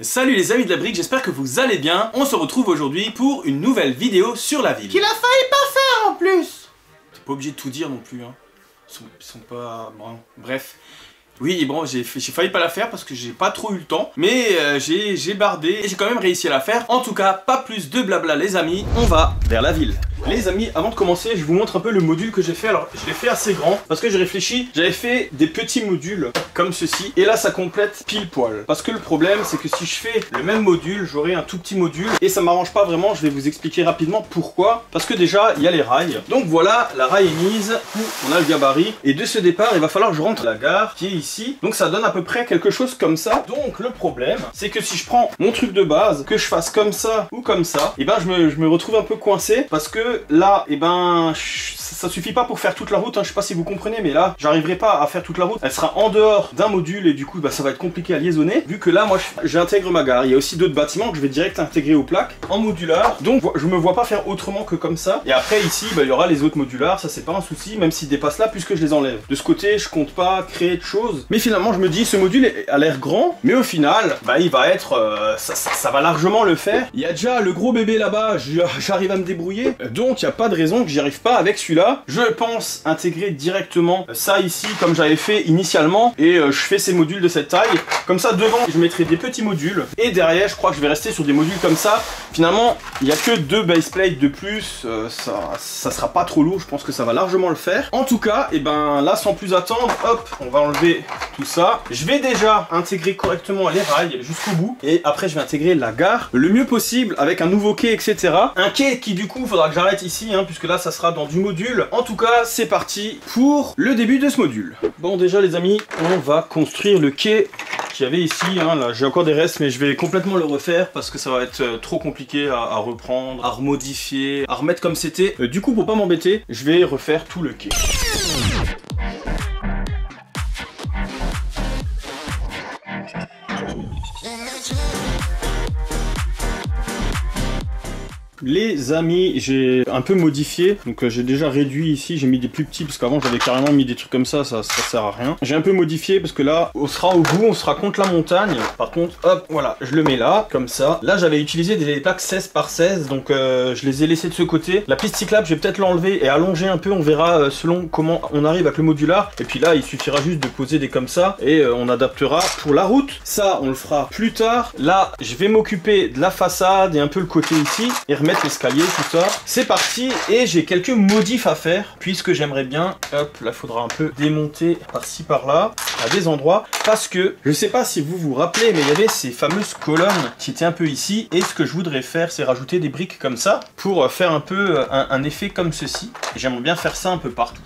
Salut les amis de la brique, j'espère que vous allez bien. On se retrouve aujourd'hui pour une nouvelle vidéo sur la ville. Qu'il a failli pas faire en plus. T'es pas obligé de tout dire non plus, hein. Ils sont pas... Bon, bref. Oui, bon, j'ai failli pas la faire parce que j'ai pas trop eu le temps. Mais j'ai bardé et j'ai quand même réussi à la faire. En tout cas, pas plus de blabla les amis, on va vers la ville. Les amis, avant de commencer, je vous montre un peu le module que j'ai fait. Alors, je l'ai fait assez grand parce que j'ai réfléchi. J'avais fait des petits modules comme ceci. Et là, ça complète pile poil. Parce que le problème, c'est que si je fais le même module, j'aurai un tout petit module. Et ça m'arrange pas vraiment. Je vais vous expliquer rapidement pourquoi. Parce que déjà, il y a les rails. Donc voilà, la rail est mise. On a le gabarit. Et de ce départ, il va falloir que je rentre la gare qui est ici. Donc ça donne à peu près quelque chose comme ça. Donc le problème, c'est que si je prends mon truc de base, que je fasse comme ça ou comme ça, et ben je me retrouve un peu coincé parce que là, et ben ça suffit pas pour faire toute la route, hein. Je sais pas si vous comprenez, mais là, j'arriverai pas à faire toute la route. Elle sera en dehors d'un module et du coup, bah, ça va être compliqué à liaisonner. Vu que là, moi, j'intègre ma gare. Il y a aussi d'autres bâtiments que je vais direct intégrer aux plaques en modulaire. Donc, je me vois pas faire autrement que comme ça. Et après, ici, bah, il y aura les autres modulaires. Ça, c'est pas un souci, même s'ils dépassent là, puisque je les enlève. De ce côté, je compte pas créer de choses. Mais finalement, je me dis, ce module a l'air grand, mais au final, bah, il va être... ça va largement le faire. Il y a déjà le gros bébé là-bas, j'arrive à me débrouiller. Donc, il n'y a pas de raison que j'y arrive pas avec celui-là. Je pense intégrer directement ça ici, comme j'avais fait initialement. Et je fais ces modules de cette taille. Comme ça, devant, je mettrai des petits modules. Et derrière, je crois que je vais rester sur des modules comme ça. Finalement, il n'y a que 2 baseplates de plus. Ça sera pas trop lourd. Je pense que ça va largement le faire. En tout cas, et ben là, sans plus attendre, hop, on va enlever tout ça. Je vais déjà intégrer correctement les rails jusqu'au bout. Et après, je vais intégrer la gare le mieux possible avec un nouveau quai, etc. Un quai qui, du coup, il faudra que j'arrête ici, hein, puisque là, ça sera dans du module. En tout cas, c'est parti pour le début de ce module. Bon, déjà, les amis, on va construire le quai qu'il y avait ici, hein. Là, j'ai encore des restes, mais je vais complètement le refaire parce que ça va être trop compliqué à reprendre, à remodifier, à remettre comme c'était. Du coup, pour pas m'embêter, je vais refaire tout le quai. Les amis, j'ai un peu modifié, donc j'ai déjà réduit ici, j'ai mis des plus petits parce qu'avant j'avais carrément mis des trucs comme ça sert à rien. J'ai un peu modifié parce que là, on sera au bout, on sera contre la montagne. Par contre, hop, voilà, je le mets là, comme ça. Là, j'avais utilisé des plaques 16 par 16, donc je les ai laissées de ce côté. La piste cyclable, je vais peut-être l'enlever et allonger un peu, on verra selon comment on arrive avec le modular. Et puis là, il suffira juste de poser des comme ça et on adaptera pour la route. Ça, on le fera plus tard. Là, je vais m'occuper de la façade et un peu le côté ici et remettre l'escalier, tout ça. C'est parti et j'ai quelques modifs à faire puisque j'aimerais bien, hop, là faudra un peu démonter par-ci par-là à des endroits parce que je sais pas si vous vous rappelez, mais il y avait ces fameuses colonnes qui étaient un peu ici et ce que je voudrais faire, c'est rajouter des briques comme ça pour faire un peu un effet comme ceci. J'aimerais bien faire ça un peu partout.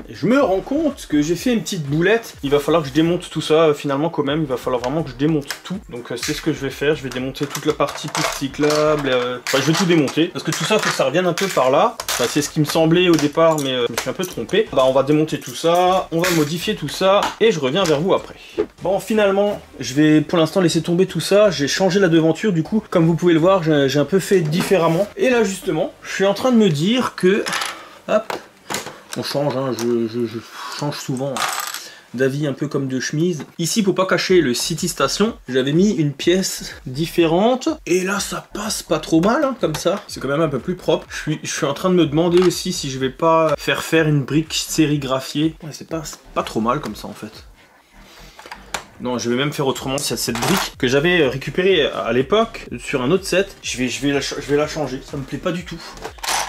Et je me rends compte que j'ai fait une petite boulette. Il va falloir que je démonte tout ça finalement quand même. Il va falloir vraiment que je démonte tout. Donc c'est ce que je vais faire. Je vais démonter toute la partie piste cyclable. Enfin, je vais tout démonter. Parce que tout ça, il faut que ça revienne un peu par là. Enfin, c'est ce qui me semblait au départ, mais je me suis un peu trompé. Bah, on va démonter tout ça. On va modifier tout ça. Et je reviens vers vous après. Bon, finalement, je vais pour l'instant laisser tomber tout ça. J'ai changé la devanture. Du coup, comme vous pouvez le voir, j'ai un peu fait différemment. Et là, justement, je suis en train de me dire que... Hop. On change, hein, je change souvent d'avis un peu comme de chemise. Ici, pour pas cacher le City Station, j'avais mis une pièce différente. Et là, ça passe pas trop mal, hein, comme ça. C'est quand même un peu plus propre. Je suis en train de me demander aussi si je vais pas faire une brique sérigraphiée. Ouais, c'est pas trop mal comme ça, en fait. Non, je vais même faire autrement. Cette brique que j'avais récupérée à l'époque sur un autre set, je vais la changer. Ça me plaît pas du tout.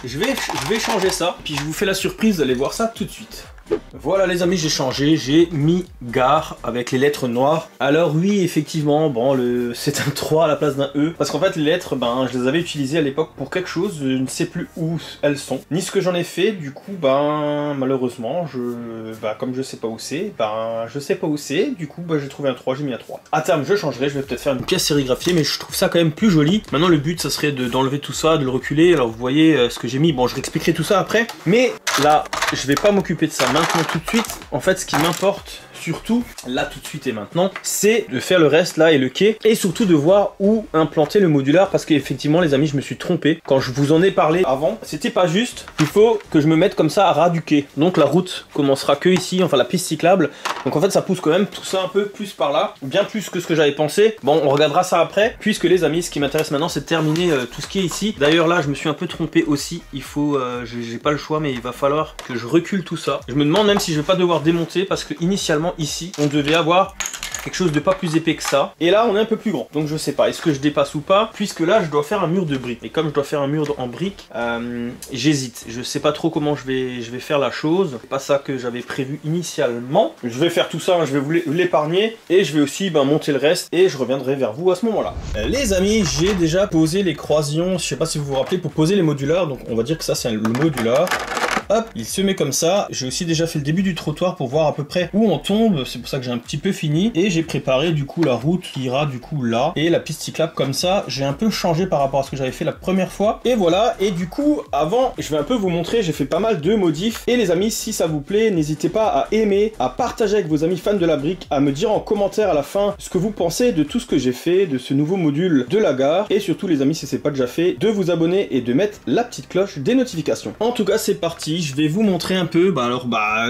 Je vais changer ça, puis je vous fais la surprise d'aller voir ça tout de suite. Voilà les amis, j'ai changé, j'ai mis gare avec les lettres noires. Alors oui, effectivement, bon, c'est un 3 à la place d'un E. Parce qu'en fait, les lettres, ben, je les avais utilisées à l'époque pour quelque chose, je ne sais plus où elles sont, ni ce que j'en ai fait. Du coup, ben, malheureusement, comme je sais pas où c'est, du coup, ben, j'ai trouvé un 3, j'ai mis un 3. À terme, je changerai, je vais peut-être faire une pièce sérigraphiée, mais je trouve ça quand même plus joli. Maintenant, le but, ça serait d'enlever tout ça, de le reculer. Alors vous voyez ce que j'ai mis, bon, je réexpliquerai tout ça après. Mais là, je vais pas m'occuper de ça maintenant tout de suite. En fait, ce qui m'importe surtout, là tout de suite et maintenant, c'est de faire le reste là et le quai, et surtout de voir où implanter le modular, parce qu'effectivement les amis, je me suis trompé. Quand je vous en ai parlé avant, c'était pas juste. Il faut que je me mette comme ça à ras du quai. Donc la route commencera que ici, enfin la piste cyclable. Donc en fait ça pousse quand même tout ça un peu plus par là, bien plus que ce que j'avais pensé. Bon, on regardera ça après, puisque les amis, ce qui m'intéresse maintenant, c'est de terminer tout ce qui est ici. D'ailleurs là, je me suis un peu trompé aussi. Il faut, j'ai pas le choix, mais il va falloir que je recule tout ça. Je me demande même si je vais pas devoir démonter, parce que initialement ici, on devait avoir quelque chose de pas plus épais que ça. Et là, on est un peu plus grand. Donc je sais pas, est-ce que je dépasse ou pas? Puisque là, je dois faire un mur de briques. Et comme je dois faire un mur en briques, j'hésite. Je sais pas trop comment je vais faire la chose. C'est pas ça que j'avais prévu initialement. Je vais faire tout ça, hein, je vais vous l'épargner. Et je vais aussi monter le reste. Et je reviendrai vers vous à ce moment-là. Les amis, j'ai déjà posé les croisillons. Je sais pas si vous vous rappelez, pour poser les modulars. Donc on va dire que ça, c'est le modular. Hop, il se met comme ça. J'ai aussi déjà fait le début du trottoir pour voir à peu près où on tombe. C'est pour ça que j'ai un petit peu fini. Et j'ai préparé du coup la route qui ira du coup là. Et la piste cyclable comme ça. J'ai un peu changé par rapport à ce que j'avais fait la première fois. Et voilà. Et du coup, avant, je vais un peu vous montrer. J'ai fait pas mal de modifs. Et les amis, si ça vous plaît, n'hésitez pas à aimer, à partager avec vos amis fans de la brique, à me dire en commentaire à la fin ce que vous pensez de tout ce que j'ai fait, de ce nouveau module de la gare. Et surtout les amis, si c'est pas déjà fait, de vous abonner et de mettre la petite cloche des notifications. En tout cas, c'est parti. Je vais vous montrer un peu,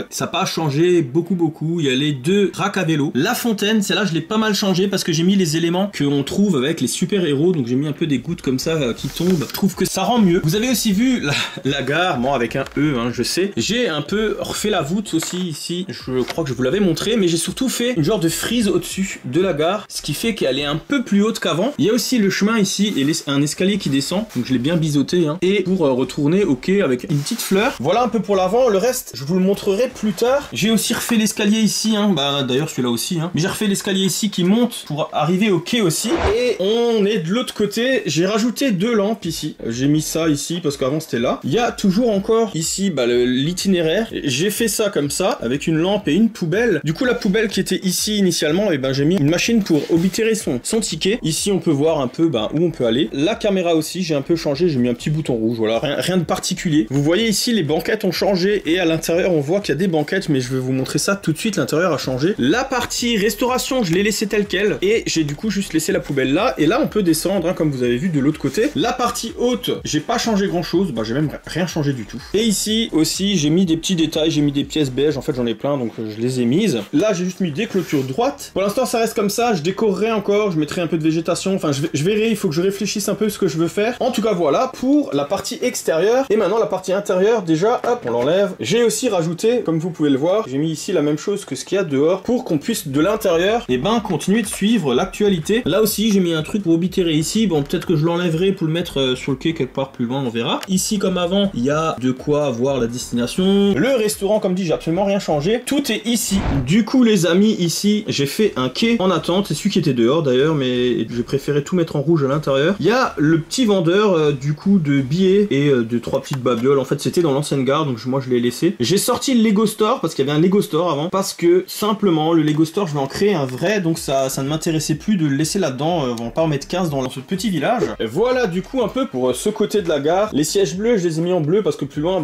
ça n'a pas changé beaucoup. Il y a les deux racks à vélo. La fontaine, celle-là, je l'ai pas mal changé parce que j'ai mis les éléments qu'on trouve avec les super-héros. Donc j'ai mis un peu des gouttes comme ça qui tombent. Je trouve que ça rend mieux. Vous avez aussi vu la gare, bon avec un E, hein, je sais. J'ai un peu refait la voûte aussi ici. Je crois que je vous l'avais montré, mais j'ai surtout fait une genre de frise au-dessus de la gare, ce qui fait qu'elle est un peu plus haute qu'avant. Il y a aussi le chemin ici et un escalier qui descend. Donc je l'ai bien biseauté, hein. Et pour retourner au quai avec une petite fleur. Voilà un peu pour l'avant, le reste je vous le montrerai plus tard. J'ai aussi refait l'escalier ici, hein. D'ailleurs celui-là aussi, hein. Mais j'ai refait l'escalier ici qui monte pour arriver au quai aussi. Et on est de l'autre côté, j'ai rajouté 2 lampes ici. J'ai mis ça ici parce qu'avant c'était là. Il y a toujours encore ici l'itinéraire. J'ai fait ça comme ça, avec une lampe et une poubelle. Du coup la poubelle qui était ici initialement, et j'ai mis une machine pour oblitérer son ticket. Ici on peut voir un peu où on peut aller. La caméra aussi, j'ai un peu changé, j'ai mis un petit bouton rouge, voilà, rien de particulier. Vous voyez ici les banquettes ont changé et à l'intérieur on voit qu'il y a des banquettes, mais je vais vous montrer ça tout de suite. L'intérieur a changé. La partie restauration, je l'ai laissé telle quelle et j'ai du coup juste laissé la poubelle là. Et là on peut descendre, hein, comme vous avez vu de l'autre côté. La partie haute, j'ai pas changé grand chose, j'ai même rien changé du tout. Et ici aussi j'ai mis des petits détails, j'ai mis des pièces beige, en fait j'en ai plein donc je les ai mises. Là j'ai juste mis des clôtures droites. Pour l'instant ça reste comme ça, je décorerai encore, je mettrai un peu de végétation, enfin je verrai, il faut que je réfléchisse un peu ce que je veux faire. En tout cas voilà pour la partie extérieure. Et maintenant la partie intérieure, déjà hop on l'enlève. J'ai aussi rajouté, comme vous pouvez le voir, j'ai mis ici la même chose que ce qu'il y a dehors pour qu'on puisse de l'intérieur continuer de suivre l'actualité. Là aussi j'ai mis un truc pour oblitérer ici, bon peut-être que je l'enlèverai pour le mettre sur le quai quelque part plus loin, on verra. Ici comme avant, il y a de quoi voir la destination. Le restaurant comme dit, j'ai absolument rien changé, tout est ici. Du coup les amis, ici j'ai fait un quai en attente, c'est celui qui était dehors d'ailleurs, mais j'ai préféré tout mettre en rouge à l'intérieur. Il y a le petit vendeur du coup de billets et de 3 petites babioles, en fait c'était dans l'ancienne gare donc moi je l'ai laissé. J'ai sorti le Lego Store parce qu'il y avait un Lego Store avant, parce que simplement le Lego Store je vais en créer un vrai, donc ça ne m'intéressait plus de le laisser là-dedans, on va pas en mettre 15 dans ce petit village. Et voilà du coup un peu pour ce côté de la gare. Les sièges bleus je les ai mis en bleu parce que plus loin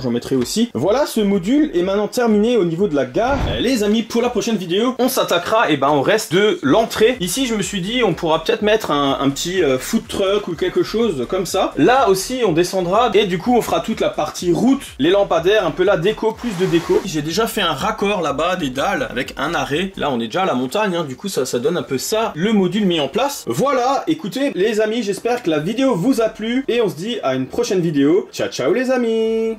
j'en mettrai aussi. Voilà, ce module est maintenant terminé au niveau de la gare. Les amis, pour la prochaine vidéo on s'attaquera au reste de l'entrée. Ici je me suis dit on pourra peut-être mettre un petit food truck ou quelque chose comme ça. Là aussi on descendra et du coup on fera toute la partie route, les lampadaires, un peu la déco, plus de déco. J'ai déjà fait un raccord là-bas des dalles avec un arrêt. Là on est déjà à la montagne, hein. Du coup ça donne un peu ça, le module mis en place. Voilà, écoutez les amis, j'espère que la vidéo vous a plu et on se dit à une prochaine vidéo. Ciao ciao les amis.